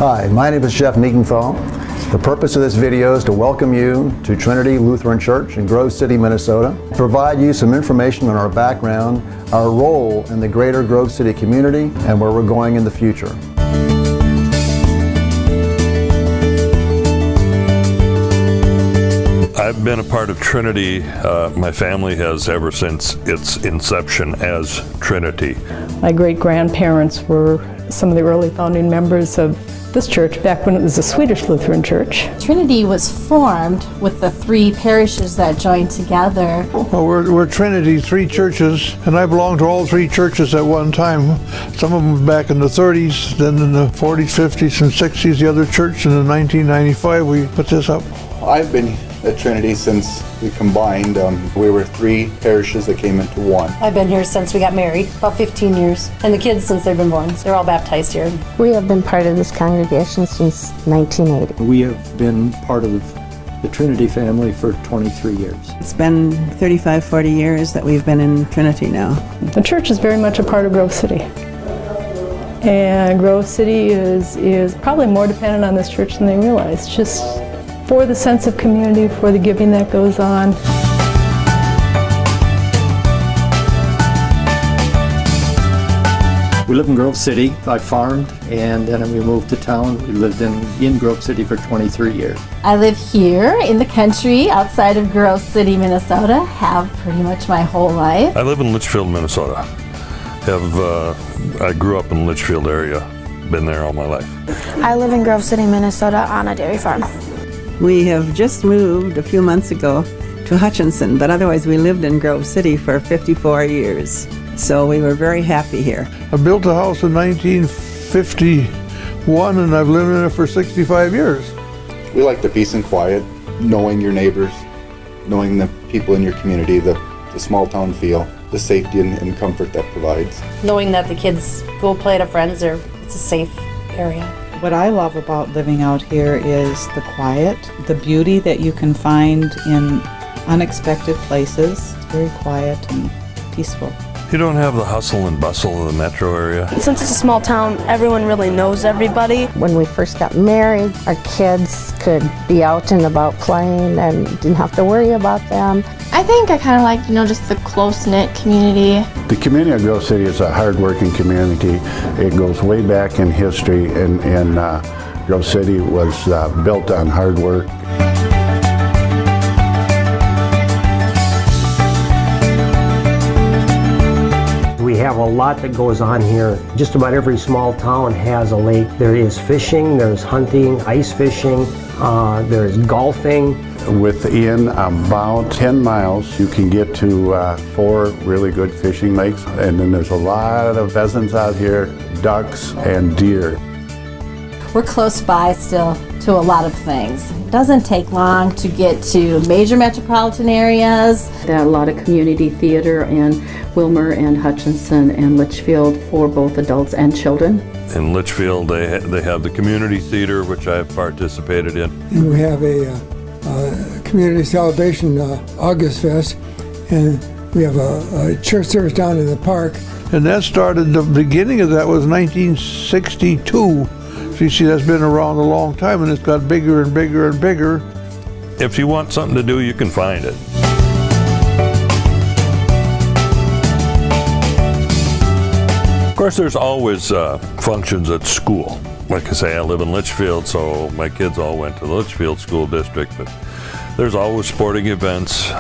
Hi, my name is Jeff Niekenthal. The purpose of this video is to welcome you to Trinity Lutheran Church in Grove City, Minnesota, provide you some information on our background, our role in the greater Grove City community, and where we're going in the future. I've been a part of Trinity. My family has ever since its inception as Trinity. My great-grandparents were some of the early founding members of this church back when it was a Swedish Lutheran church. Trinity was formed with the three parishes that joined together. Well, we're Trinity, three churches, and I belonged to all three churches at one time. Some of them back in the 30s, then in the 40s, 50s, and 60s. The other church in 1995, we put this up. I've been at Trinity since we combined. We were three parishes that came into one. I've been here since we got married, about 15 years. And the kids since they've been born. They're all baptized here. We have been part of this congregation since 1980. We have been part of the Trinity family for 23 years. It's been 35, 40 years that we've been in Trinity now. The church is very much a part of Grove City. And Grove City is probably more dependent on this church than they realize, just for the sense of community, for the giving that goes on. We live in Grove City. I farmed, and then we moved to town. We lived in Grove City for 23 years. I live here in the country outside of Grove City, Minnesota, have pretty much my whole life. I live in Litchfield, Minnesota. I grew up in the Litchfield area, been there all my life. I live in Grove City, Minnesota on a dairy farm. We have just moved a few months ago to Hutchinson, but otherwise we lived in Grove City for 54 years. So we were very happy here. I built a house in 1951 and I've lived in it for 65 years. We like the peace and quiet, knowing your neighbors, knowing the people in your community, the small town feel, the safety and comfort that provides. Knowing that the kids go play at a friend's, it's a safe area. What I love about living out here is the quiet, the beauty that you can find in unexpected places. It's very quiet and peaceful. You don't have the hustle and bustle of the metro area. Since it's a small town, everyone really knows everybody. When we first got married, our kids could be out and about playing and didn't have to worry about them. I think I kind of like, just the close-knit community. The community of Grove City is a hard-working community. It goes way back in history, and Grove City was built on hard work. We have a lot that goes on here. Just about every small town has a lake. There is fishing, there's hunting, ice fishing, there's golfing. Within about 10 miles, you can get to 4 really good fishing lakes, and then there's a lot of pheasants out here, ducks and deer. We're close by still to a lot of things. It doesn't take long to get to major metropolitan areas. There are a lot of community theater in Wilmer and Hutchinson and Litchfield for both adults and children. In Litchfield, they have the community theater, which I've participated in. And we have a community celebration, August Fest, and we have a church service down in the park. And that started, the beginning of that was 1962. So you see, that's been around a long time, and it's got bigger and bigger and bigger. If you want something to do, you can find it. Of course, there's always functions at school. Like I say, I live in Litchfield, so my kids all went to the Litchfield School District, but there's always sporting events,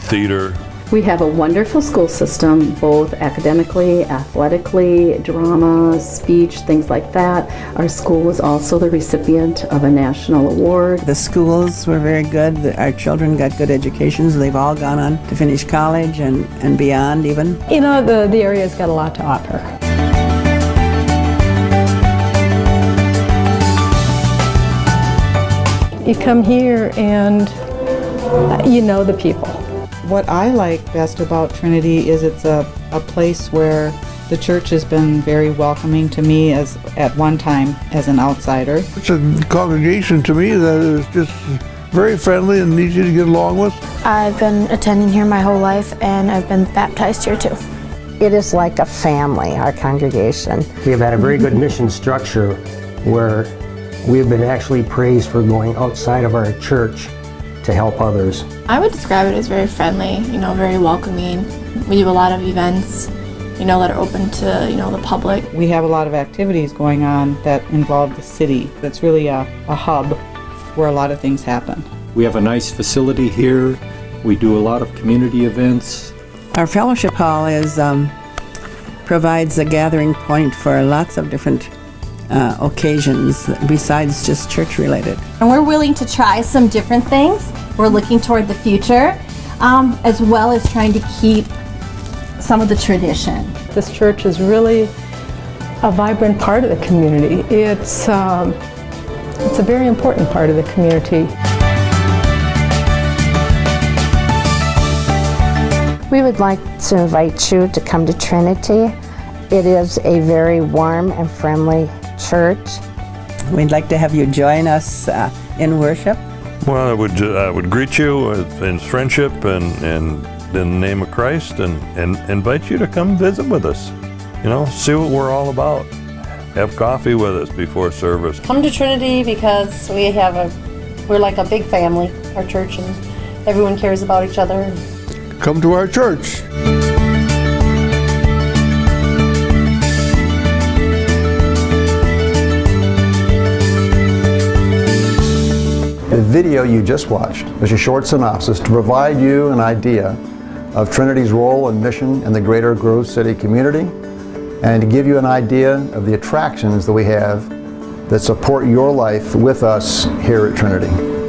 theater. We have a wonderful school system, both academically, athletically, drama, speech, things like that. Our school was also the recipient of a national award. The schools were very good. Our children got good educations. They've all gone on to finish college and beyond even. The area's got a lot to offer. You come here and you know the people. What I like best about Trinity is it's a place where the church has been very welcoming to me at one time as an outsider. It's a congregation to me that is just very friendly and easy to get along with. I've been attending here my whole life, and I've been baptized here too. It is like a family, our congregation. We have had a very good mission structure where we've been actually praised for going outside of our church to help others. I would describe it as very friendly, very welcoming. We do a lot of events, that are open to, the public. We have a lot of activities going on that involve the city. It's really a hub where a lot of things happen. We have a nice facility here. We do a lot of community events. Our fellowship hall provides a gathering point for lots of different occasions besides just church related. And we're willing to try some different things. We're looking toward the future, as well as trying to keep some of the tradition. This church is really a vibrant part of the community. It's a very important part of the community. We would like to invite you to come to Trinity. It is a very warm and friendly church. We'd like to have you join us in worship. Well, I would greet you in friendship and in the name of Christ, and invite you to come visit with us. See what we're all about. Have coffee with us before service. Come to Trinity because we're like a big family, our church, and everyone cares about each other. Come to our church. The video you just watched is a short synopsis to provide you an idea of Trinity's role and mission in the greater Grove City community, and to give you an idea of the attractions that we have that support your life with us here at Trinity.